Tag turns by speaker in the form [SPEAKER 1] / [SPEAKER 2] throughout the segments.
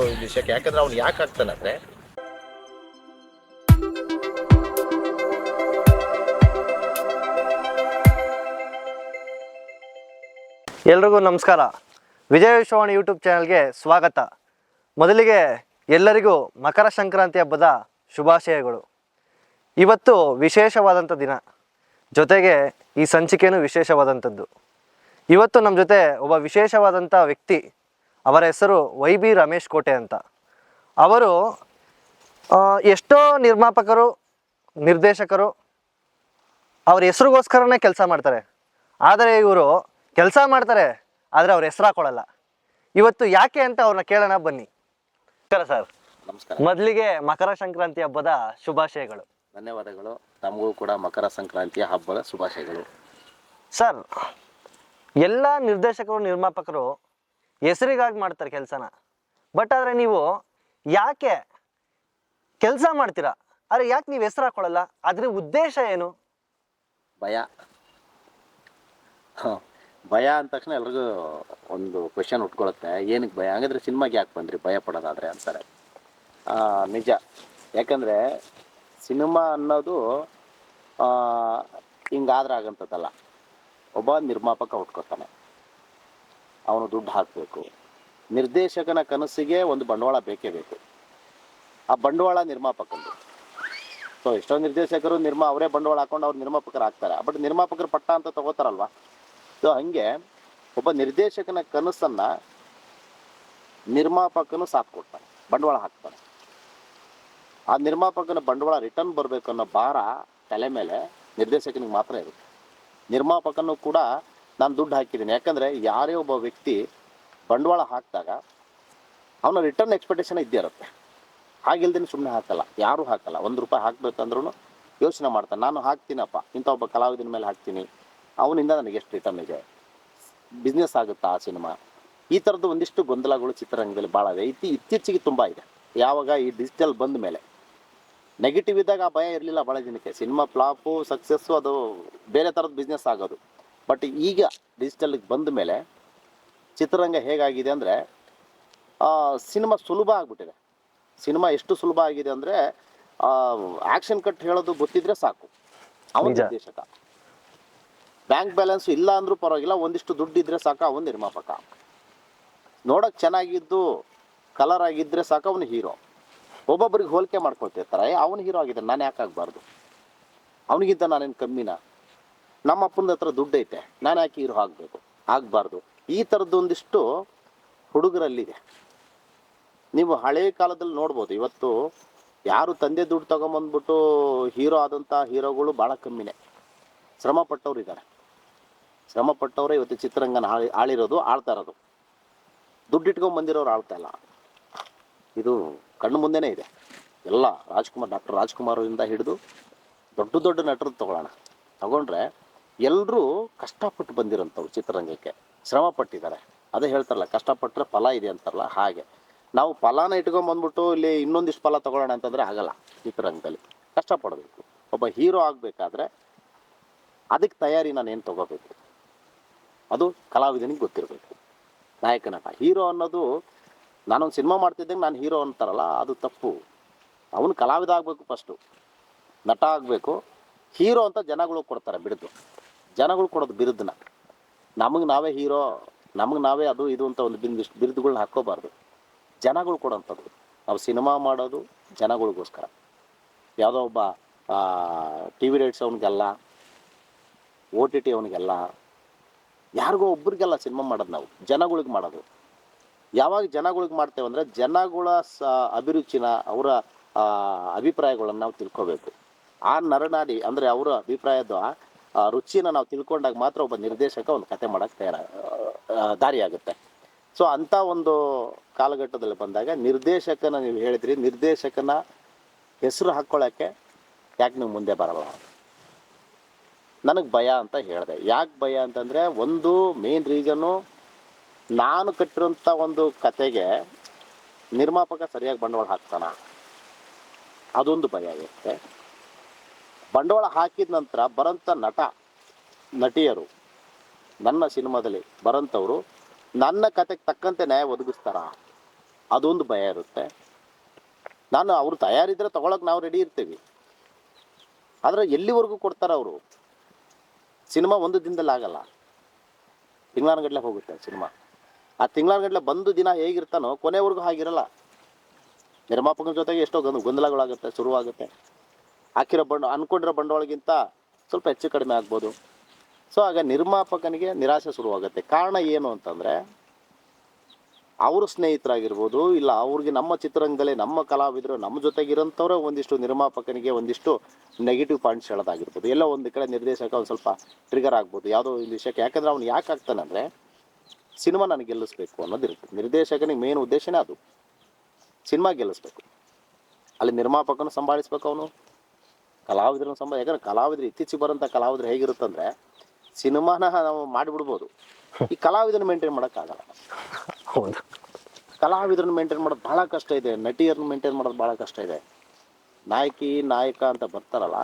[SPEAKER 1] ಈ ವಿಷಯಕ್ಕೆ. ಯಾಕಂದ್ರೆ ಅವ್ನು ಯಾಕೆ ಆಗ್ತಾನೆ ಅಂದ್ರೆ
[SPEAKER 2] ಎಲ್ರಿಗೂ ನಮಸ್ಕಾರ. ವಿಜಯ ವಿಶ್ವವಾಣಿ ಯೂಟ್ಯೂಬ್ ಚಾನಲ್ಗೆ ಸ್ವಾಗತ. ಮೊದಲಿಗೆ ಎಲ್ಲರಿಗೂ ಮಕರ ಸಂಕ್ರಾಂತಿ ಹಬ್ಬದ ಶುಭಾಶಯಗಳು. ಇವತ್ತು ವಿಶೇಷವಾದಂಥ ದಿನ, ಜೊತೆಗೆ ಈ ಸಂಚಿಕೆಯೂ ವಿಶೇಷವಾದಂಥದ್ದು. ಇವತ್ತು ನಮ್ಮ ಜೊತೆ ಒಬ್ಬ ವಿಶೇಷವಾದಂಥ ವ್ಯಕ್ತಿ, ಅವರ ಹೆಸರು YB ರಮೇಶ್ ಕೋಟೆ ಅಂತ. ಅವರು ಎಷ್ಟೋ ನಿರ್ಮಾಪಕರು, ನಿರ್ದೇಶಕರು ಅವ್ರ ಹೆಸರಿಗೋಸ್ಕರನೇ ಕೆಲಸ ಮಾಡ್ತಾರೆ. ಆದರೆ ಇವರು ಕೆಲಸ ಮಾಡ್ತಾರೆ, ಆದರೆ ಅವ್ರ ಹೆಸರು ಹಾಕೊಳ್ಳಲ್ಲ. ಇವತ್ತು ಯಾಕೆ ಅಂತ ಅವ್ರನ್ನ ಕೇಳೋಣ ಬನ್ನಿ. ನಮಸ್ಕಾರ ಸರ್.
[SPEAKER 1] ನಮಸ್ಕಾರ.
[SPEAKER 2] ಮೊದಲಿಗೆ ಮಕರ ಸಂಕ್ರಾಂತಿ ಹಬ್ಬದ ಶುಭಾಶಯಗಳು.
[SPEAKER 1] ಧನ್ಯವಾದಗಳು. ತಮಗೂ ಕೂಡ ಮಕರ ಸಂಕ್ರಾಂತಿಯ ಹಬ್ಬದ ಶುಭಾಶಯಗಳು.
[SPEAKER 2] ಸರ್, ಎಲ್ಲ ನಿರ್ದೇಶಕರು, ನಿರ್ಮಾಪಕರು ಹೆಸರಿಗಾಗಿ ಮಾಡ್ತಾರೆ ಕೆಲಸನ. ಬಟ್ ಆದರೆ ನೀವು ಯಾಕೆ ಕೆಲಸ ಮಾಡ್ತೀರಾ, ಆದರೆ ಯಾಕೆ ನೀವು ಹೆಸರು ಹಾಕೊಳ್ಳಲ್ಲ? ಅದ್ರ ಉದ್ದೇಶ ಏನು?
[SPEAKER 1] ಭಯ. ಭಯ ಅಂದ ತಕ್ಷಣ ಎಲ್ರಿಗೂ ಒಂದು ಕ್ವೆಶನ್ ಉಟ್ಕೊಳುತ್ತೆ, ಏನಕ್ಕೆ ಭಯ? ಹಾಗಾದ್ರೆ ಸಿನಿಮಾಗೆ ಯಾಕೆ ಬಂದ್ರಿ ಭಯ ಪಡೋದಾದರೆ ಅಂತಾರೆ. ನಿಜ. ಯಾಕಂದರೆ ಸಿನಿಮಾ ಅನ್ನೋದು ಹಿಂಗಾದ್ರೆ ಆಗಂಥದ್ದಲ್ಲ. ಒಬ್ಬ ನಿರ್ಮಾಪಕ ಹುಟ್ಕೊತಾನೆ, ಅವನು ದುಡ್ಡು ಹಾಕಬೇಕು. ನಿರ್ದೇಶಕನ ಕನಸಿಗೆ ಒಂದು ಬಂಡವಾಳ ಬೇಕೇ ಬೇಕು. ಆ ಬಂಡವಾಳ ನಿರ್ಮಾಪಕಂದು. ಸೊ ಎಷ್ಟೋ ನಿರ್ದೇಶಕರು ಅವರೇ ಬಂಡವಾಳ ಹಾಕೊಂಡು ಅವ್ರು ನಿರ್ಮಾಪಕರು ಆಗ್ತಾರೆ. ಬಟ್ ನಿರ್ಮಾಪಕರು ಪಟ್ಟ ಅಂತ ತಗೋತಾರಲ್ವ. ಸೊ ಹಂಗೆ ಒಬ್ಬ ನಿರ್ದೇಶಕನ ಕನಸನ್ನು ನಿರ್ಮಾಪಕನು ಸಾಥ್ ಕೊಡ್ತಾನೆ, ಬಂಡವಾಳ ಹಾಕ್ತಾನೆ. ಆ ನಿರ್ಮಾಪಕನ ಬಂಡವಾಳ ರಿಟರ್ನ್ ಬರಬೇಕು ಅನ್ನೋ ಭಾರ ತಲೆ ಮೇಲೆ ನಿರ್ದೇಶಕನಿಗೆ ಮಾತ್ರ ಇರುತ್ತೆ. ನಿರ್ಮಾಪಕನು ಕೂಡ ನಾನು ದುಡ್ಡು ಹಾಕಿದ್ದೀನಿ. ಯಾಕಂದರೆ ಯಾರೇ ಒಬ್ಬ ವ್ಯಕ್ತಿ ಬಂಡವಾಳ ಹಾಕಿದಾಗ ಅವನ ರಿಟರ್ನ್ ಎಕ್ಸ್ಪೆಕ್ಟೇಷನ್ ಇದ್ದೇ ಇರುತ್ತೆ. ಹಾಗಿಲ್ದೇನೆ ಸುಮ್ಮನೆ ಹಾಕಲ್ಲ, ಯಾರೂ ಹಾಕಲ್ಲ. ₹1 ಹಾಕಬೇಕಂದ್ರೂ ಯೋಚನೆ ಮಾಡ್ತಾನೆ, ನಾನು ಹಾಕ್ತೀನಪ್ಪ, ಇಂಥ ಒಬ್ಬ ಕಲಾವಿದನ ಮೇಲೆ ಹಾಕ್ತೀನಿ, ಅವನಿಂದ ನನಗೆ ಎಷ್ಟು ರಿಟರ್ನ್ ಇದೆ, ಬಿಸ್ನೆಸ್ ಆಗುತ್ತಾ ಆ ಸಿನಿಮಾ. ಈ ಥರದ್ದು ಒಂದಿಷ್ಟು ಗೊಂದಲಗಳು ಚಿತ್ರರಂಗದಲ್ಲಿ ಭಾಳ ಇದೆ. ಇತ್ತೀಚೆಗೆ ತುಂಬ ಇದೆ. ಯಾವಾಗ ಈ ಡಿಜಿಟಲ್ ಬಂದ ಮೇಲೆ. ನೆಗೆಟಿವ್ ಇದ್ದಾಗ ಆ ಭಯ ಇರಲಿಲ್ಲ ಭಾಳ ಜನಕ್ಕೆ. ಸಿನಿಮಾ ಫ್ಲಾಪು ಸಕ್ಸಸ್ಸು ಅದು ಬೇರೆ ಥರದ ಬಿಸ್ನೆಸ್ ಆಗೋದು. ಬಟ್ ಈಗ ಡಿಜಿಟಲ್ಗೆ ಬಂದ ಮೇಲೆ ಚಿತ್ರರಂಗ ಹೇಗಾಗಿದೆ ಅಂದರೆ ಸಿನಿಮಾ ಸುಲಭ ಆಗಿಬಿಟ್ಟಿದೆ. ಸಿನಿಮಾ ಎಷ್ಟು ಸುಲಭ ಆಗಿದೆ ಅಂದರೆ ಆ್ಯಕ್ಷನ್ ಕಟ್ ಹೇಳೋದು ಗೊತ್ತಿದ್ರೆ ಸಾಕು, ಅವನ ನಿರ್ದೇಶಕ. ಬ್ಯಾಂಕ್ ಬ್ಯಾಲೆನ್ಸು ಇಲ್ಲ ಅಂದರೂ ಪರವಾಗಿಲ್ಲ, ಒಂದಿಷ್ಟು ದುಡ್ಡು ಇದ್ದರೆ ಸಾಕು, ಅವನು ನಿರ್ಮಾಪಕ. ನೋಡೋಕ್ಕೆ ಚೆನ್ನಾಗಿದ್ದು ಕಲರ್ ಆಗಿದ್ದರೆ ಸಾಕು, ಅವನು ಹೀರೋ. ಒಬ್ಬೊಬ್ಬರಿಗೆ ಹೋಲಿಕೆ ಮಾಡ್ಕೊಳ್ತಿರ್ತಾರೆ, ಅವನು ಹೀರೋ ಆಗಿದ್ದಾನೆ, ನಾನು ಯಾಕೆ ಆಗಬಾರ್ದು, ಅವನಿಗಿಂತ ನಾನೇನು ಕಮ್ಮಿನ, ನಮ್ಮ ಅಪ್ಪನ ಹತ್ರ ದುಡ್ಡು ಐತೆ, ನಾನು ಯಾಕೆ ಹೀರೋ ಆಗಬಾರ್ದು. ಈ ಥರದ್ದು ಒಂದಿಷ್ಟು ಹುಡುಗರಲ್ಲಿದೆ. ನೀವು ಹಳೆ ಕಾಲದಲ್ಲಿ ನೋಡ್ಬೋದು. ಇವತ್ತು ಯಾರು ತಂದೆ ದುಡ್ಡು ತೊಗೊಂಬಂದ್ಬಿಟ್ಟು ಹೀರೋ ಆದಂಥ ಹೀರೋಗಳು ಭಾಳ ಕಮ್ಮಿನೇ. ಶ್ರಮಪಟ್ಟವ್ರು ಇದ್ದಾರೆ. ಶ್ರಮಪಟ್ಟವರೇ ಇವತ್ತು ಚಿತ್ರರಂಗನ ಆಳಿರೋದು, ಆಳ್ತಾ ಇರೋದು. ದುಡ್ಡು ಇಟ್ಕೊಂಡು ಬಂದಿರೋರು ಆಳ್ತಾ ಇಲ್ಲ. ಇದು ಕಣ್ಣು ಮುಂದೆನೇ ಇದೆ. ಎಲ್ಲ ಡಾಕ್ಟರ್ ರಾಜ್ಕುಮಾರಿಂದ ಹಿಡಿದು ದೊಡ್ಡ ದೊಡ್ಡ ನಟರು ತಗೊಂಡ್ರೆ ಎಲ್ಲರೂ ಕಷ್ಟಪಟ್ಟು ಬಂದಿರೋಂಥವ್ರು. ಚಿತ್ರರಂಗಕ್ಕೆ ಶ್ರಮ ಪಟ್ಟಿದ್ದಾರೆ. ಅದೇ ಹೇಳ್ತಾರಲ್ಲ, ಕಷ್ಟಪಟ್ಟರೆ ಫಲ ಇದೆ ಅಂತಾರಲ್ಲ, ಹಾಗೆ ನಾವು ಫಲಾನ ಇಟ್ಕೊಂಡ್ಬಂದ್ಬಿಟ್ಟು ಇಲ್ಲಿ ಇನ್ನೊಂದಿಷ್ಟು ಫಲ ತೊಗೊಳ್ಳೋಣ ಅಂತಂದರೆ ಆಗಲ್ಲ. ಚಿತ್ರರಂಗದಲ್ಲಿ ಕಷ್ಟಪಡಬೇಕು. ಒಬ್ಬ ಹೀರೋ ಆಗಬೇಕಾದ್ರೆ ಅದಕ್ಕೆ ತಯಾರಿ ನಾನೇನು ತೊಗೋಬೇಕು, ಅದು ಕಲಾವಿದನಿಗೆ ಗೊತ್ತಿರಬೇಕು. ನಾಯಕ ನಟ ಹೀರೋ ಅನ್ನೋದು, ನಾನೊಂದು ಸಿನಿಮಾ ಮಾಡ್ತಿದ್ದಂಗೆ ನಾನು ಹೀರೋ ಅಂತಾರಲ್ಲ, ಅದು ತಪ್ಪು. ಅವನು ಕಲಾವಿದ ಆಗಬೇಕು, ಫಸ್ಟು ನಟ ಆಗಬೇಕು. ಹೀರೋ ಅಂತ ಜನಗಳು ಕೊಡ್ತಾರೆ ಬಿರುದು. ಜನಗಳು ಕೊಡೋದು ಬಿರುದನ್ನ. ನಮಗೆ ನಾವೇ ಹೀರೋ, ನಮಗೆ ನಾವೇ ಅದು ಇದು ಅಂತ ಒಂದು ಬಿರುದುಗಳನ್ನ ಹಾಕ್ಕೋಬಾರ್ದು. ಜನಗಳು ಕೊಡೋಂಥದ್ದು. ನಾವು ಸಿನಿಮಾ ಮಾಡೋದು ಜನಗಳಿಗೋಸ್ಕರ. ಯಾವುದೋ ಒಬ್ಬ TV ರೈಟ್ಸ್ ಅವನಿಗೆಲ್ಲ, OTT ಅವನಿಗೆಲ್ಲ, ಯಾರಿಗೋ ಒಬ್ರಿಗೆಲ್ಲ ಸಿನಿಮಾ ಮಾಡೋದು. ನಾವು ಜನಗಳಿಗೆ ಮಾಡೋದು. ಯಾವಾಗ ಜನಗಳಿಗೆ ಮಾಡ್ತೇವೆ ಅಂದರೆ ಜನಗಳ ಅಭಿರುಚಿನ, ಅವರ ಅಭಿಪ್ರಾಯಗಳನ್ನು ನಾವು ತಿಳ್ಕೋಬೇಕು. ಆ ನರನಾಡಿ ಅಂದರೆ ಅವರ ಅಭಿಪ್ರಾಯದ ರುಚಿನ ನಾವು ತಿಳ್ಕೊಂಡಾಗ ಮಾತ್ರ ಒಬ್ಬ ನಿರ್ದೇಶಕ ಒಂದು ಕತೆ ಮಾಡೋಕ್ಕೆ ದಾರಿಯಾಗುತ್ತೆ. ಸೊ ಅಂಥ ಒಂದು ಕಾಲಘಟ್ಟದಲ್ಲಿ ಬಂದಾಗ ನಿರ್ದೇಶಕನ, ನೀವು ಹೇಳಿದ್ರಿ, ನಿರ್ದೇಶಕನ ಹೆಸರು ಹಾಕ್ಕೊಳ್ಳೋಕ್ಕೆ ಯಾಕೆ ನೀವು ಮುಂದೆ ಬರಲ್ಲ? ನನಗೆ ಭಯ ಅಂತ ಹೇಳಿದೆ. ಯಾಕೆ ಭಯ ಅಂತಂದರೆ, ಒಂದು ಮೇನ್ ರೀಸನ್ನು, ನಾನು ಕಟ್ಟಿರೋಂಥ ಒಂದು ಕತೆಗೆ ನಿರ್ಮಾಪಕ ಸರಿಯಾಗಿ ಬಂಡವಾಳ ಹಾಕ್ತಾನ, ಅದೊಂದು ಭಯ ಇರುತ್ತೆ. ಬಂಡವಾಳ ಹಾಕಿದ ನಂತರ ಬರೋಂಥ ನಟಿಯರು, ನನ್ನ ಸಿನಿಮಾದಲ್ಲಿ ಬರೋಂಥವ್ರು ನನ್ನ ಕತೆಗೆ ತಕ್ಕಂತೆ ನ್ಯಾಯ ಒದಗಿಸ್ತಾರ? ಅದೊಂದು ಭಯ ಇರುತ್ತೆ. ನಾನು ಅವ್ರು ತಯಾರಿದ್ರೆ ತೊಗೊಳಕ್ಕೆ ನಾವು ರೆಡಿ ಇರ್ತೀವಿ. ಆದರೆ ಎಲ್ಲಿವರೆಗೂ ಕೊಡ್ತಾರೆ ಅವರು? ಸಿನಿಮಾ ಒಂದು ದಿನದಲ್ಲಿ ಆಗಲ್ಲ, ತಿಂಗಳಾನುಗಟ್ಟಲೆ ಹೋಗುತ್ತೆ ಸಿನಿಮಾ. ಆ ತಿಂಗಳಾನುಗಟ್ಟಲೆ ಬಂದು ದಿನ ಹೇಗಿರ್ತಾನೋ ಕೊನೆವರೆಗೂ ಹಾಗಿರಲ್ಲ. ನಿರ್ಮಾಪಕನ ಜೊತೆಗೆ ಎಷ್ಟೋ ಗೊಂದಲಗಳಾಗುತ್ತೆ, ಶುರುವಾಗುತ್ತೆ. ಹಾಕಿರೋ ಅಂದ್ಕೊಂಡಿರೋ ಬಂಡವಾಳಗಿಂತ ಸ್ವಲ್ಪ ಹೆಚ್ಚು ಕಡಿಮೆ ಆಗ್ಬೋದು. ಸೊ ಆಗ ನಿರ್ಮಾಪಕನಿಗೆ ನಿರಾಸೆ ಶುರುವಾಗುತ್ತೆ. ಕಾರಣ ಏನು ಅಂತಂದರೆ, ಅವ್ರ ಸ್ನೇಹಿತರಾಗಿರ್ಬೋದು, ಇಲ್ಲ ಅವ್ರಿಗೆ ನಮ್ಮ ಚಿತ್ರರಂಗದಲ್ಲಿ ನಮ್ಮ ಕಲಾವಿದರು ನಮ್ಮ ಜೊತೆಗಿರೋಂಥವ್ರೆ ಒಂದಿಷ್ಟು ನಿರ್ಮಾಪಕನಿಗೆ ಒಂದಿಷ್ಟು ನೆಗೆಟಿವ್ ಪಾಯಿಂಟ್ಸ್ ಹೇಳೋದಾಗಿರ್ಬೋದು. ಎಲ್ಲೋ ಒಂದು ಕಡೆ ನಿರ್ದೇಶಕ ಒಂದು ಸ್ವಲ್ಪ ಟ್ರಿಗರ್ ಆಗ್ಬೋದು ಯಾವುದೋ ಒಂದು ವಿಷಯಕ್ಕೆ. ಯಾಕಂದರೆ ಅವ್ನು ಯಾಕೆ ಆಗ್ತಾನೆ ಅಂದರೆ, ಸಿನಿಮಾ ನನಗೆ ಗೆಲ್ಲಿಸ್ಬೇಕು ಅನ್ನೋದಿರುತ್ತೆ. ನಿರ್ದೇಶಕನಿಗೆ ಮೇನ್ ಉದ್ದೇಶನೇ ಅದು, ಸಿನಿಮಾ ಗೆಲ್ಲಿಸ್ಬೇಕು. ಅಲ್ಲಿ ನಿರ್ಮಾಪಕನ ಸಂಭಾಳಿಸ್ಬೇಕು, ಅವನು ಕಲಾವಿದರನ್ನು ಯಾಕಂದರೆ ಕಲಾವಿದರು ಇತ್ತೀಚೆಗೆ ಬರೋಂಥ ಕಲಾವಿದರು ಹೇಗಿರುತ್ತಂದರೆ, ಸಿನಿಮಾನ ನಾವು ಮಾಡಿಬಿಡ್ಬೋದು, ಈ ಕಲಾವಿದರನ್ನ ಮೇಂಟೈನ್ ಮಾಡೋಕ್ಕಾಗಲ್ಲ.
[SPEAKER 2] ಹೌದು,
[SPEAKER 1] ಕಲಾವಿದರನ್ನ ಮೇಂಟೈನ್ ಮಾಡೋದು ಭಾಳ ಕಷ್ಟ ಇದೆ, ನಟಿಯರನ್ನ ಮೇಂಟೈನ್ ಮಾಡೋದು ಭಾಳ ಕಷ್ಟ ಇದೆ. ನಾಯಕಿ ನಾಯಕ ಅಂತ ಬರ್ತಾರಲ್ಲ,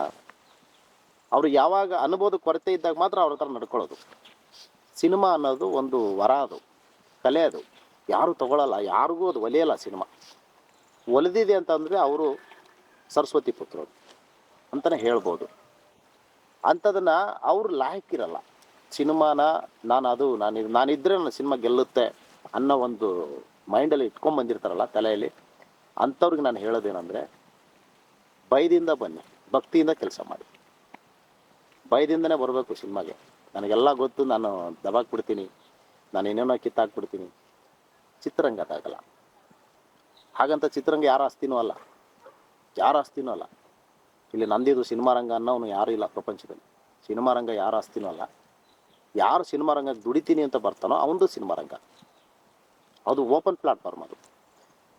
[SPEAKER 1] ಅವರು ಯಾವಾಗ ಅನುಭವದ ಕೊರತೆ ಇದ್ದಾಗ ಮಾತ್ರ ಅವ್ರ ಹತ್ರ ನಡ್ಕೊಳ್ಳೋದು. ಸಿನಿಮಾ ಅನ್ನೋದು ಒಂದು ವರ, ಅದು ಕಲೆ, ಅದು ಯಾರು ತಗೊಳ್ಳಲ್ಲ, ಯಾರಿಗೂ ಅದು ಒಲಿಯಲ್ಲ. ಸಿನಿಮಾ ಒಲಿದಿದೆ ಅಂತಂದರೆ ಅವರು ಸರಸ್ವತಿ ಪುತ್ರರು ಅಂತಲೇ ಹೇಳ್ಬೋದು. ಅಂಥದನ್ನು ಅವ್ರು ಲಾಯಕ್ಕಿರಲ್ಲ. ಸಿನಿಮಾನ ನಾನಿದ್ದರೆ ನನ್ನ ಸಿನಿಮಾ ಗೆಲ್ಲುತ್ತೆ ಅನ್ನೋ ಒಂದು ಮೈಂಡಲ್ಲಿ ಇಟ್ಕೊಂಡ್ಬಂದಿರ್ತಾರಲ್ಲ ತಲೆಯಲ್ಲಿ, ಅಂಥವ್ರಿಗೆ ನಾನು ಹೇಳೋದೇನೆಂದರೆ, ಭಯದಿಂದ ಬನ್ನಿ, ಭಕ್ತಿಯಿಂದ ಕೆಲಸ ಮಾಡಿ. ಭಯದಿಂದನೇ ಬರಬೇಕು ಸಿನಿಮಾಗೆ. ನನಗೆಲ್ಲ ಗೊತ್ತು, ನಾನು ದಬಾಕ್ಬಿಡ್ತೀನಿ, ನಾನು ಏನೇನೋ ಕಿತ್ತಾಕ್ಬಿಡ್ತೀನಿ. ಚಿತ್ರರಂಗ ಅದಾಗಲ್ಲ. ಹಾಗಂತ ಚಿತ್ರರಂಗ ಯಾರ ಆಸ್ತಿನೂ ಅಲ್ಲ, ಯಾರ ಆಸ್ತಿನೂ ಅಲ್ಲ. ಇಲ್ಲಿ ನಂದಿದು ಸಿನಿಮಾ ರಂಗ ಅನ್ನೋನು ಯಾರೂ ಇಲ್ಲ ಪ್ರಪಂಚದಲ್ಲಿ. ಸಿನಿಮಾ ರಂಗ ಯಾರ ಆಸ್ತಿನೂ ಅಲ್ಲ. ಯಾರು ಸಿನಿಮಾ ರಂಗಕ್ಕೆ ದುಡಿತೀನಿ ಅಂತ ಬರ್ತಾನೋ ಅವನದು ಸಿನಿಮಾ ರಂಗ. ಅದು ಓಪನ್ ಪ್ಲಾಟ್ಫಾರ್ಮ್. ಅದು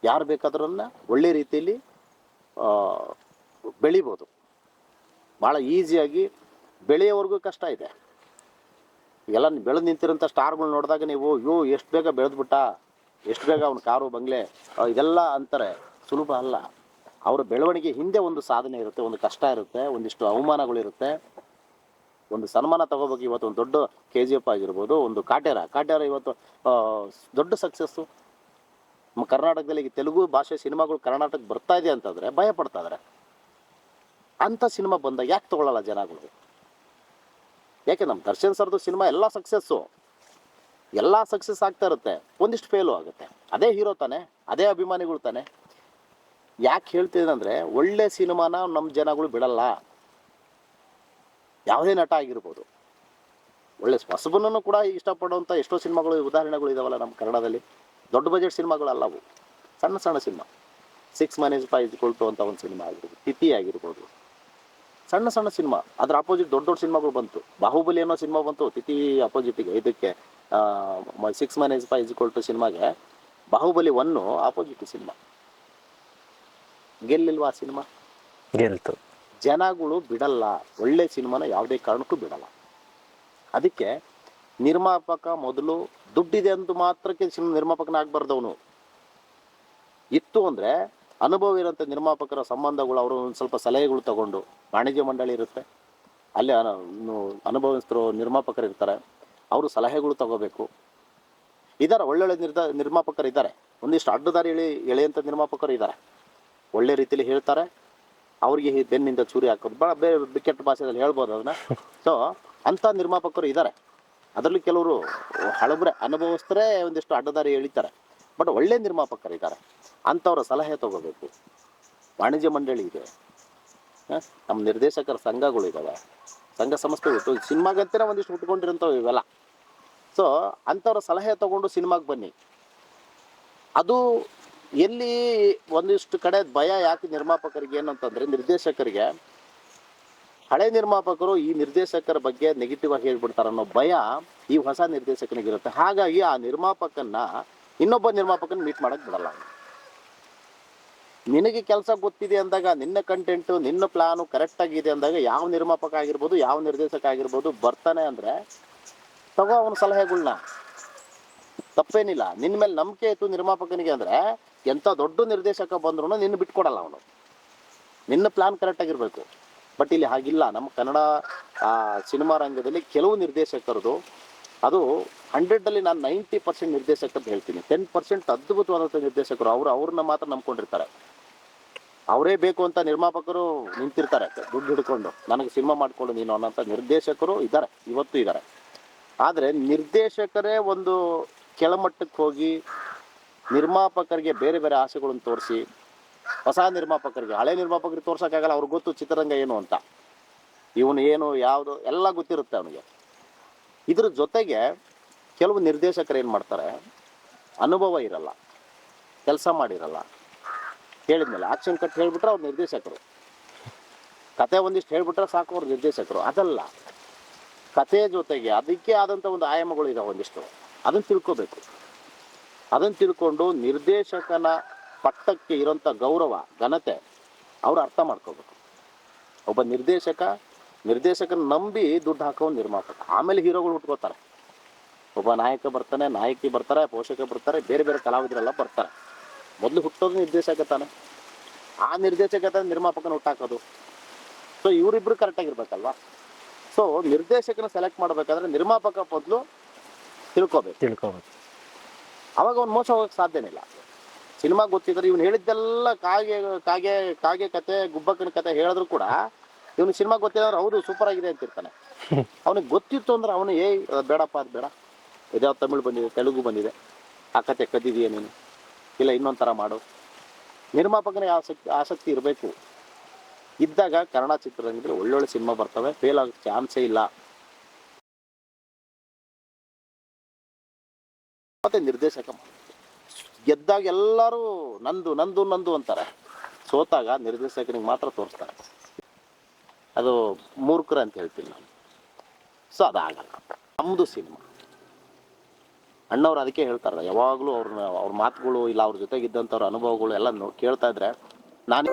[SPEAKER 1] ಯಾರು ಬೇಕಾದ್ರನ್ನ ಒಳ್ಳೆ ರೀತಿಯಲ್ಲಿ ಬೆಳಿಬೋದು. ಭಾಳ ಈಸಿಯಾಗಿ ಬೆಳೆಯೋವರೆಗೂ ಕಷ್ಟ ಇದೆ. ಎಲ್ಲ ಬೆಳೆದು ನಿಂತಿರೋಂಥ ಸ್ಟಾರ್ಗಳು ನೋಡಿದಾಗ ನೀವು ಎಷ್ಟು ಬೇಗ ಬೆಳೆದ್ಬಿಟ್ಟ, ಎಷ್ಟು ಬೇಗ ಅವ್ನ ಕಾರು ಬಂಗ್ಲೆ ಇದೆಲ್ಲ ಅಂತಾರೆ. ಸುಲಭ ಅಲ್ಲ. ಅವರ ಬೆಳವಣಿಗೆ ಹಿಂದೆ ಒಂದು ಸಾಧನೆ ಇರುತ್ತೆ, ಒಂದು ಕಷ್ಟ ಇರುತ್ತೆ, ಒಂದಿಷ್ಟು ಅವಮಾನಗಳಿರುತ್ತೆ. ಒಂದು ಸನ್ಮಾನ ತಗೋಬೇಕು. ಇವತ್ತು ಒಂದು ದೊಡ್ಡ KGF ಆಗಿರ್ಬೋದು, ಒಂದು ಕಾಟ್ಯಾರ ಇವತ್ತು ದೊಡ್ಡ ಸಕ್ಸಸ್ಸು. ನಮ್ಮ ಕರ್ನಾಟಕದಲ್ಲಿ ಈಗ ತೆಲುಗು ಭಾಷೆ ಸಿನಿಮಾಗಳು ಕರ್ನಾಟಕಕ್ಕೆ ಬರ್ತಾ ಇದೆ ಅಂತಂದರೆ ಭಯ ಪಡ್ತಾ ಇದ್ದಾರೆ. ಅಂಥ ಸಿನಿಮಾ ಬಂದಾಗ ಯಾಕೆ ತೊಗೊಳ್ಳಲ್ಲ ಜನಗಳು? ಯಾಕೆ ನಮ್ಮ ದರ್ಶನ್ ಸರ್ದು ಸಿನಿಮಾ ಎಲ್ಲ ಸಕ್ಸಸ್ಸು, ಎಲ್ಲ ಸಕ್ಸಸ್ ಆಗ್ತಾ ಇರುತ್ತೆ, ಒಂದಿಷ್ಟು ಫೇಲು ಆಗುತ್ತೆ. ಅದೇ ಹೀರೋ ತಾನೆ, ಅದೇ ಅಭಿಮಾನಿಗಳು ತಾನೆ. ಯಾಕೆ ಹೇಳ್ತಿದ್ದೀನಿ ಅಂದರೆ, ಒಳ್ಳೆ ಸಿನಿಮಾನ ನಮ್ಮ ಜನಗಳು ಬಿಡಲ್ಲ. ಯಾವುದೇ ನಟ ಆಗಿರ್ಬೋದು, ಒಳ್ಳೆ ಹೊಸಬನನ್ನು ಕೂಡ ಇಷ್ಟಪಡುವಂಥ ಎಷ್ಟೋ ಸಿನಿಮಾಗಳು ಉದಾಹರಣೆಗಳು ಇದಾವಲ್ಲ ನಮ್ಮ ಕನ್ನಡದಲ್ಲಿ. ದೊಡ್ಡ ಬಜೆಟ್ ಸಿನಿಮಾಗಳಲ್ಲವು, ಸಣ್ಣ ಸಣ್ಣ ಸಿನಿಮಾ. 6 Manage 5 ಅಂತ ಒಂದು ಸಿನಿಮಾ ಆಗಿರ್ಬೋದು, ತಿಥಿ ಆಗಿರ್ಬೋದು, ಸಣ್ಣ ಸಣ್ಣ ಸಿನಿಮಾ. ಅದ್ರ ಅಪೋಸಿಟ್ ದೊಡ್ಡ ದೊಡ್ಡ ಸಿನಿಮಾಗಳು ಬಂತು. ಬಾಹುಬಲಿ ಅನ್ನೋ ಸಿನಿಮಾ ಬಂತು ತಿಥಿ ಅಪೋಸಿಟಿಗೆ. ಇದಕ್ಕೆ 6 Manage 5 ಸಿನಿಮಾಗೆ ಬಾಹುಬಲಿ 1 ಆಪೋಸಿಟ್ ಸಿನಿಮಾ. ಗೆಲ್ಲಿಲ್ವಾ ಆ ಸಿನಿಮಾ?
[SPEAKER 2] ಗೆಲ್ತು.
[SPEAKER 1] ಜನಗಳು ಬಿಡಲ್ಲ, ಒಳ್ಳೆ ಸಿನಿಮಾನ ಯಾವುದೇ ಕಾರಣಕ್ಕೂ ಬಿಡಲ್ಲ. ಅದಕ್ಕೆ ನಿರ್ಮಾಪಕ ಮೊದಲು ದುಡ್ಡಿದೆ ಅಂತ ಮಾತ್ರಕ್ಕೆ ನಿರ್ಮಾಪಕನ ಆಗಬಾರ್ದವನು. ಇತ್ತು ಅಂದರೆ ಅನುಭವ ಇರೋಂಥ ನಿರ್ಮಾಪಕರ ಸಂಬಂಧಗಳು, ಅವರು ಒಂದು ಸ್ವಲ್ಪ ಸಲಹೆಗಳು ತಗೊಂಡು, ವಾಣಿಜ್ಯ ಮಂಡಳಿ ಇರುತ್ತೆ, ಅಲ್ಲಿ ಅನುಭವಿಸ್ತರು ನಿರ್ಮಾಪಕರು ಇರ್ತಾರೆ, ಅವರು ಸಲಹೆಗಳು ತಗೋಬೇಕು. ಇದ್ದಾರೆ ಒಳ್ಳೊಳ್ಳೆ ನಿರ್ಮಾಪಕರು ಇದ್ದಾರೆ. ಒಂದಿಷ್ಟು ಅಡ್ಡದಾರಿ ಎಳೆಯಂಥ ನಿರ್ಮಾಪಕರು ಇದ್ದಾರೆ. ಒಳ್ಳೆ ರೀತಿಯಲ್ಲಿ ಹೇಳ್ತಾರೆ, ಅವ್ರಿಗೆ ಬೆನ್ನಿಂದ ಚೂರಿ ಹಾಕೋದು, ಭಾಳ ಬೇರೆ ಕೆಟ್ಟ ಭಾಷೆಯಲ್ಲಿ ಹೇಳ್ಬೋದು ಅದನ್ನು. ಸೊ ಅಂಥ ನಿರ್ಮಾಪಕರು ಇದ್ದಾರೆ. ಅದರಲ್ಲಿ ಕೆಲವರು ಹಳಬ್ರೆ ಅನುಭವಿಸ್ತರೇ ಒಂದಿಷ್ಟು ಅಡ್ಡದಾರಿ ಎಳಿತಾರೆ. ಬಟ್ ಒಳ್ಳೆ ನಿರ್ಮಾಪಕರಿದ್ದಾರೆ, ಅಂಥವ್ರ ಸಲಹೆ ತಗೋಬೇಕು. ವಾಣಿಜ್ಯ ಮಂಡಳಿ ಇದೆ, ನಮ್ಮ ನಿರ್ದೇಶಕರ ಸಂಘಗಳು ಇದ್ದಾವೆ, ಸಂಘ ಸಂಸ್ಥೆಗಳು ಸಿನಿಮಾಗಂತಲೇ ಒಂದಿಷ್ಟು ಹುಟ್ಕೊಂಡಿರೋಂಥವು ಇವೆಲ್ಲ. ಸೊ ಅಂಥವ್ರ ಸಲಹೆ ತೊಗೊಂಡು ಸಿನಿಮಾಗೆ ಬನ್ನಿ. ಅದು ಎಲ್ಲಿ ಒಂದಿಷ್ಟು ಕಡೆ ಭಯ ಯಾಕೆ ನಿರ್ಮಾಪಕರಿಗೆ ಏನಂತಂದರೆ, ನಿರ್ದೇಶಕರಿಗೆ ಹಳೆ ನಿರ್ಮಾಪಕರು ಈ ನಿರ್ದೇಶಕರ ಬಗ್ಗೆ ನೆಗೆಟಿವ್ ಆಗಿ ಹೇಳ್ಬಿಡ್ತಾರೆ ಅನ್ನೋ ಭಯ ಈ ಹೊಸ ನಿರ್ದೇಶಕನಿಗಿರುತ್ತೆ. ಹಾಗಾಗಿ ಆ ನಿರ್ಮಾಪಕನ್ನ ಇನ್ನೊಬ್ಬ ನಿರ್ಮಾಪಕನ ಮೀಟ್ ಮಾಡೋಕ್ಕೆ ಬಿಡಲ್ಲ. ನಿನಗೆ ಕೆಲಸ ಗೊತ್ತಿದೆ ಅಂದಾಗ, ನಿನ್ನ ಕಂಟೆಂಟು ನಿನ್ನ ಪ್ಲಾನು ಕರೆಕ್ಟಾಗಿದೆ ಅಂದಾಗ ಯಾವ ನಿರ್ಮಾಪಕ ಆಗಿರ್ಬೋದು, ಯಾವ ನಿರ್ದೇಶಕ ಆಗಿರ್ಬೋದು ಬರ್ತಾನೆ ಅಂದರೆ ತಗೋ ಅವನ ಸಲಹೆಗಳ್ನ, ತಪ್ಪೇನಿಲ್ಲ. ನಿನ್ನ ಮೇಲೆ ನಂಬಿಕೆ ಇತ್ತು ನಿರ್ಮಾಪಕನಿಗೆ ಅಂದರೆ ಎಂಥ ದೊಡ್ಡ ನಿರ್ದೇಶಕ ಬಂದ್ರೂ ನಿನ್ನ ಬಿಟ್ಕೊಡಲ್ಲ ಅವನು. ನಿನ್ನ ಪ್ಲಾನ್ ಕರೆಕ್ಟಾಗಿರಬೇಕು. ಬಟ್ ಇಲ್ಲಿ ಹಾಗಿಲ್ಲ. ನಮ್ಮ ಕನ್ನಡ ಸಿನಿಮಾ ರಂಗದಲ್ಲಿ ಕೆಲವು ನಿರ್ದೇಶಕರದು ಅದು 100ಅಲ್ಲಿ ನಾನು 90% ನಿರ್ದೇಶಕರು ಹೇಳ್ತೀನಿ. 10% ಅದ್ಭುತವಾದಂಥ ನಿರ್ದೇಶಕರು ಅವ್ರನ್ನ ಮಾತ್ರ ನಂಬ್ಕೊಂಡಿರ್ತಾರೆ. ಅವರೇ ಬೇಕು ಅಂತ ನಿರ್ಮಾಪಕರು ನಿಂತಿರ್ತಾರೆ ದುಡ್ಡು ಹಿಡ್ಕೊಂಡು, ನನಗೆ ಸಿನಿಮಾ ಮಾಡಿಕೊಡು ನೀನು ಅನ್ನೋಂಥ ನಿರ್ದೇಶಕರು ಇದ್ದಾರೆ, ಇವತ್ತು ಇದ್ದಾರೆ. ಆದರೆ ನಿರ್ದೇಶಕರೇ ಒಂದು ಕೆಳಮಟ್ಟಕ್ಕೆ ಹೋಗಿ ನಿರ್ಮಾಪಕರಿಗೆ ಬೇರೆ ಬೇರೆ ಆಸೆಗಳನ್ನು ತೋರಿಸಿ, ಹೊಸ ನಿರ್ಮಾಪಕರಿಗೆ, ಹಳೆ ನಿರ್ಮಾಪಕರಿಗೆ ತೋರ್ಸೋಕ್ಕಾಗಲ್ಲ. ಅವ್ರಿಗೆ ಗೊತ್ತು ಚಿತ್ರರಂಗ ಏನು ಅಂತ, ಇವನು ಏನು ಯಾವುದು ಎಲ್ಲ ಗೊತ್ತಿರುತ್ತೆ ಅವನಿಗೆ. ಇದ್ರ ಜೊತೆಗೆ ಕೆಲವು ನಿರ್ದೇಶಕರು ಏನು ಮಾಡ್ತಾರೆ, ಅನುಭವ ಇರಲ್ಲ, ಕೆಲಸ ಮಾಡಿರಲ್ಲ. ಹೇಳಿದ್ಮೇಲೆ ಆಕ್ಷನ್ ಕಟ್ ಹೇಳಿಬಿಟ್ರೆ ಅವ್ರು ನಿರ್ದೇಶಕರು, ಕತೆ ಒಂದಿಷ್ಟು ಹೇಳಿಬಿಟ್ರೆ ಸಾಕು ಅವ್ರು ನಿರ್ದೇಶಕರು. ಅದಲ್ಲ, ಕತೆ ಜೊತೆಗೆ ಅದಕ್ಕೆ ಆದಂಥ ಒಂದು ಆಯಾಮಗಳು ಇದಾವೆ ಒಂದಿಷ್ಟು, ಅದನ್ನು ತಿಳ್ಕೋಬೇಕು. ಅದನ್ನು ತಿಳ್ಕೊಂಡು ನಿರ್ದೇಶಕನ ಪಟ್ಟಕ್ಕೆ ಇರೋಂಥ ಗೌರವ ಘನತೆ ಅವರು ಅರ್ಥ ಮಾಡ್ಕೋಬೇಕು. ಒಬ್ಬ ನಿರ್ದೇಶಕನ ನಂಬಿ ದುಡ್ಡು ಹಾಕೋ ನಿರ್ಮಾಪಕ. ಆಮೇಲೆ ಹೀರೋಗಳು ಹುಟ್ಕೋತಾರೆ. ಒಬ್ಬ ನಾಯಕ ಬರ್ತಾನೆ, ನಾಯಕಿ ಬರ್ತಾರೆ, ಪೋಷಕ ಬರ್ತಾರೆ, ಬೇರೆ ಬೇರೆ ಕಲಾವಿದರೆಲ್ಲ ಬರ್ತಾರೆ. ಮೊದಲು ಹುಟ್ಟೋದು ನಿರ್ದೇಶಕ ತಾನೆ, ಆ ನಿರ್ದೇಶಕ ತಾನೆ ನಿರ್ಮಾಪಕನ ಹುಟ್ಟಾಕೋದು. ಸೊ ಇವರಿಬ್ರು ಕರೆಕ್ಟಾಗಿರ್ಬೇಕಲ್ವಾ. ಸೊ ನಿರ್ದೇಶಕನ ಸೆಲೆಕ್ಟ್ ಮಾಡಬೇಕಾದ್ರೆ ನಿರ್ಮಾಪಕ ಮೊದಲು ತಿಳ್ಕೋಬೇಕು. ಅವಾಗ ಅವ್ನು ಮೋಸ ಹೋಗೋಕ್ಕೆ ಸಾಧ್ಯನೇ ಇಲ್ಲ. ಸಿನಿಮಾ ಗೊತ್ತಿದ್ರೆ ಇವನು ಹೇಳಿದ್ದೆಲ್ಲ ಕಾಗೆ ಕತೆ, ಗುಬ್ಬಕ್ಕನ ಕತೆ ಹೇಳಿದ್ರು ಕೂಡ ಇವನು ಸಿನಿಮಾ ಗೊತ್ತಿದ್ರೆ ಹೌದು ಸೂಪರ್ ಆಗಿದೆ ಅಂತಿರ್ತಾನೆ. ಅವನಿಗೆ ಗೊತ್ತಿತ್ತು ಅಂದ್ರೆ ಅವನು ಬೇಡಪ್ಪ ಅದು ಬೇಡ, ಇದ್ಯಾವ ತಮಿಳು ಬಂದಿದೆ, ತೆಲುಗು ಬಂದಿದೆ, ಆ ಕತೆ ಕದ್ದಿದೆಯಾ ನೀನು, ಇಲ್ಲ ಇನ್ನೊಂದು ಥರ ಮಾಡು. ನಿರ್ಮಾಪಕನಿಗೆ ಆಸಕ್ತಿ ಇರಬೇಕು. ಇದ್ದಾಗ ಕನ್ನಡ ಚಿತ್ರರಂಗದಲ್ಲಿ ಒಳ್ಳೊಳ್ಳೆ ಸಿನಿಮಾ ಬರ್ತವೆ, ಫೇಲ್ ಆಗೋ ಚಾನ್ಸೇ ಇಲ್ಲ. ಮತ್ತೆ ನಿರ್ದೇಶಕ ಗೆದ್ದಾಗ ಎಲ್ಲರೂ ನಂದು ನಂದು ನಂದು ಅಂತಾರೆ, ಸೋತಾಗ ನಿರ್ದೇಶಕನಿಗೆ ಮಾತ್ರ ತೋರಿಸ್ತಾರೆ. ಅದು ಮೂರ್ಖರು ಅಂತ ಹೇಳ್ತೀನಿ ನಾನು. ಸೊ ಅದಾಗಲ್ಲ. ನಮ್ಮದು ಸಿನಿಮಾ ಅಣ್ಣವ್ರು ಅದಕ್ಕೆ ಹೇಳ್ತಾರಲ್ಲ, ಯಾವಾಗಲೂ ಅವ್ರ ಮಾತುಗಳು ಇಲ್ಲ ಅವ್ರ ಜೊತೆಗಿದ್ದಂಥವ್ರ ಅನುಭವಗಳು ಎಲ್ಲ ಕೇಳ್ತಾ ಇದ್ರೆ ನಾನು